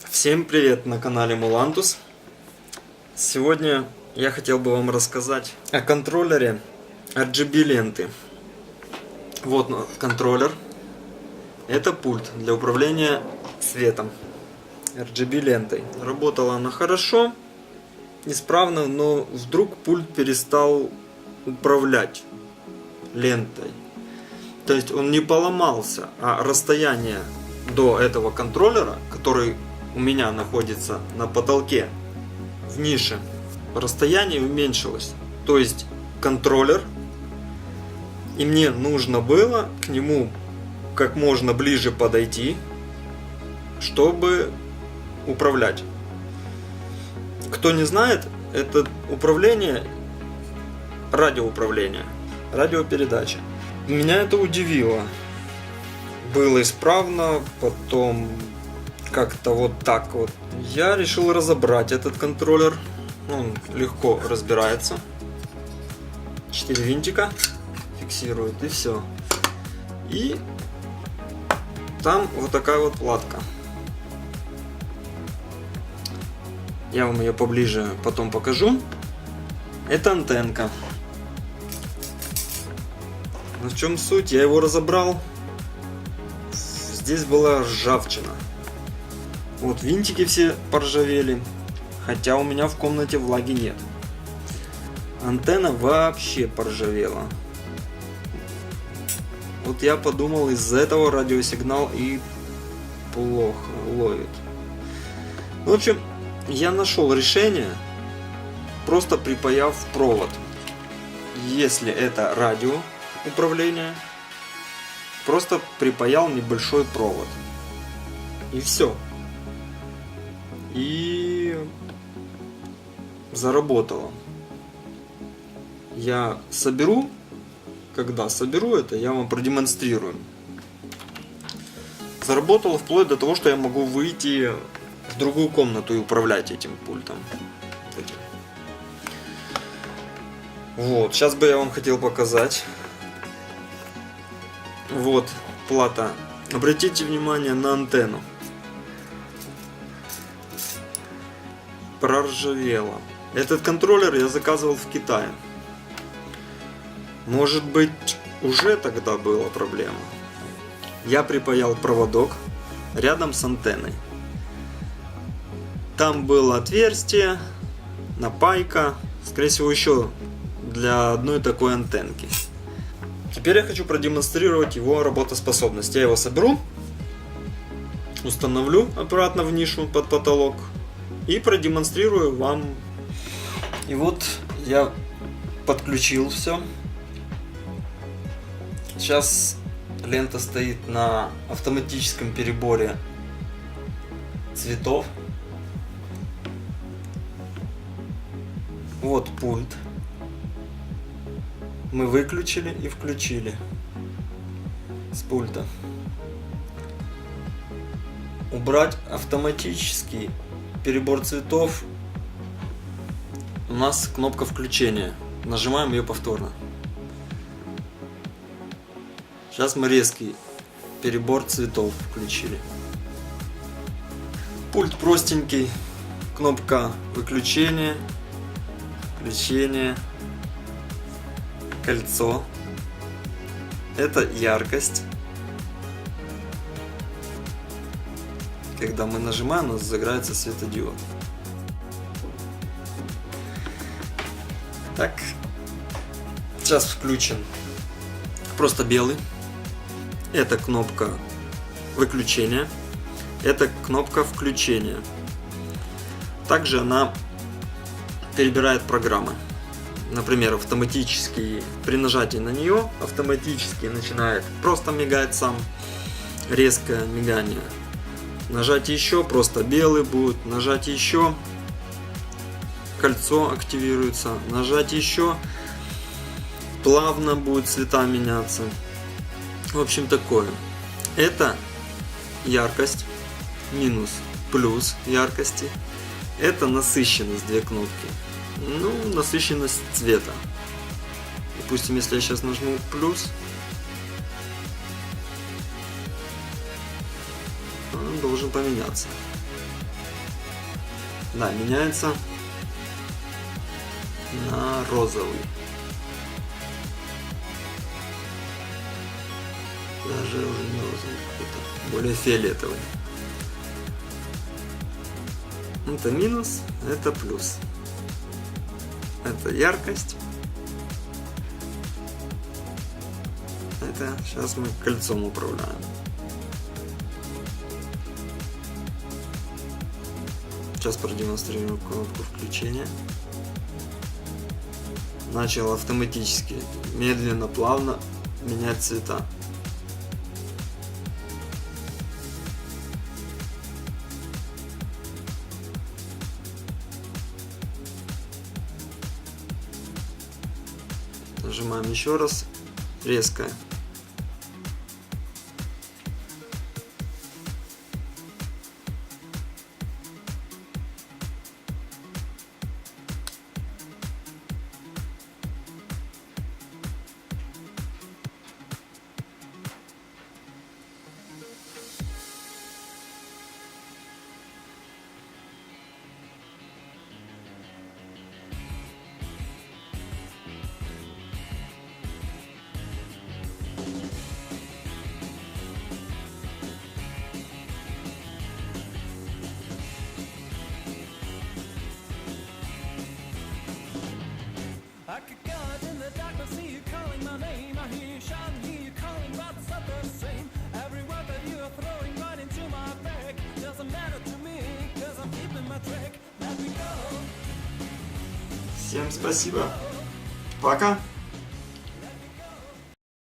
Всем привет на канале Мулантус. Сегодня я хотел бы вам рассказать о контроллере RGB ленты. Вот контроллер. Это пульт для управления светом RGB лентой. Работала она хорошо, исправно, но вдруг пульт перестал управлять лентой. То есть он не поломался, а расстояние до этого контроллера, который у меня находится на потолке в нише, расстояние уменьшилось. То есть контроллер, и мне нужно было к нему как можно ближе подойти, чтобы управлять. Кто не знает, это управление, радиоуправление, радиопередача. Меня это удивило. Было исправно, потом как-то вот так вот. Я решил разобрать этот контроллер. Он легко разбирается. 4 винтика фиксирует, и все. И там вот такая вот платка. Я вам ее поближе потом покажу. Это антенка. Но в чем суть? Я его разобрал. Здесь была ржавчина. Вот винтики все поржавели, хотя у меня в комнате влаги нет. Антенна вообще поржавела. Вот я подумал, из-за этого радиосигнал и плохо ловит. В общем, я нашел решение, просто припаяв провод. Если это радиоуправление, просто припаял небольшой провод. И все. И заработало. Я соберу, когда соберу это, я вам продемонстрирую. Заработало вплоть до того, что я могу выйти в другую комнату и управлять этим пультом. Вот, сейчас бы я вам хотел показать. Вот плата. Обратите внимание на антенну. Проржавела. Этот контроллер я заказывал в Китае. Может быть, уже тогда была проблема. Я припаял проводок рядом с антенной. Там было отверстие, напайка, скорее всего, еще для одной такой антенки. Теперь я хочу продемонстрировать его работоспособность. Я его соберу, установлю обратно в нишу под потолок и продемонстрирую вам. И вот я подключил все. Сейчас лента стоит на автоматическом переборе цветов. Вот пульт. Мы выключили и включили с пульта. Убрать автоматический перебор цветов. У нас кнопка включения. Нажимаем ее повторно. Сейчас мы резкий перебор цветов включили. Пульт простенький. Кнопка выключения, включение. Кольцо. Это яркость. Когда мы нажимаем, у нас загорается светодиод. Так. Сейчас включен. Просто белый. Это кнопка выключения. Это кнопка включения. Также она перебирает программы. Например, автоматически при нажатии на нее автоматически начинает просто мигать сам, резкое мигание. Нажать еще, просто белый будет. Нажать еще, кольцо активируется. Нажать еще, плавно будет цвета меняться. В общем, такое. Это яркость, минус, плюс яркости. Это насыщенность, две кнопки. Ну, насыщенность цвета. Допустим, если я сейчас нажму плюс, он должен поменяться. Да, меняется на розовый. Даже уже не розовый какой-то, более фиолетовый. Это минус, это плюс. Это яркость. Это сейчас мы кольцом управляем. Сейчас продемонстрирую кнопку включения. Начал автоматически, медленно, плавно менять цвета. Нажимаем еще раз, резко. I could go out in the darkness, see you calling my name. I hear you shouting, hear you calling, but it's not the same. Every word that you are throwing right into my back doesn't matter to me, cause I'm keeping my track. Let me go. Всем спасибо. Пока.